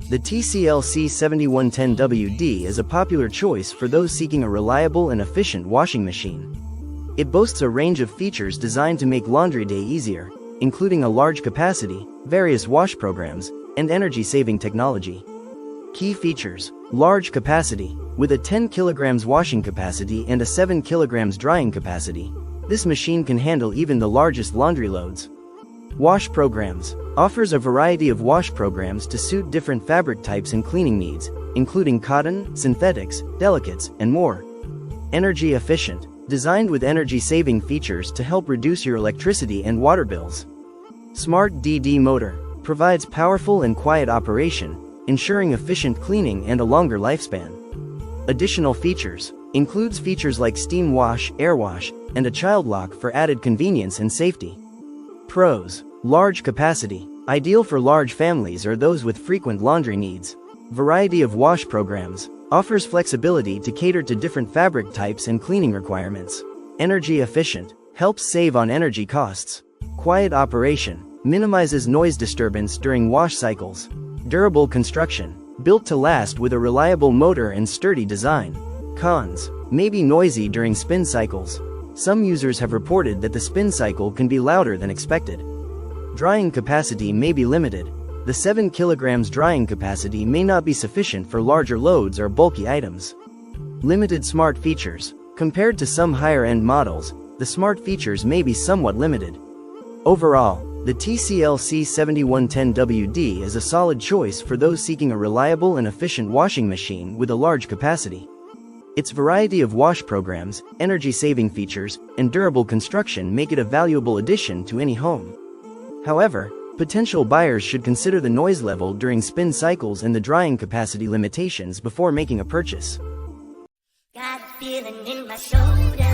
The TCL C7110WD is a popular choice for those seeking a reliable and efficient washing machine. It boasts a range of features designed to make laundry day easier, including a large capacity, various wash programs, and energy-saving technology. Key features: large capacity. With a 10 kg washing capacity and a 7 kg drying capacity, this machine can handle even the largest laundry loads. Wash programs. Offers a variety of wash programs to suit different fabric types and cleaning needs, including cotton, synthetics, delicates, and more. Energy efficient. Designed with energy-saving features to help reduce your electricity and water bills. Smart DD motor. Provides powerful and quiet operation, ensuring efficient cleaning and a longer lifespan. Additional features. Includes features like steam wash, air wash, and a child lock for added convenience and safety. Pros. Large capacity. Ideal for large families or those with frequent laundry needs. Variety of wash programs. Offers flexibility to cater to different fabric types and cleaning requirements. Energy efficient. Helps save on energy costs. Quiet operation. Minimizes noise disturbance during wash cycles. Durable construction. Built to last with a reliable motor and sturdy design. Cons. May be noisy during spin cycles. Some users have reported that the spin cycle can be louder than expected. Drying capacity may be limited. The 7 kg drying capacity may not be sufficient for larger loads or bulky items. Limited smart features. Compared to some higher-end models, the smart features may be somewhat limited. Overall, the TCL C7110WD is a solid choice for those seeking a reliable and efficient washing machine with a large capacity. Its variety of wash programs, energy-saving features, and durable construction make it a valuable addition to any home. However, potential buyers should consider the noise level during spin cycles and the drying capacity limitations before making a purchase. Got a feeling in my shoulder.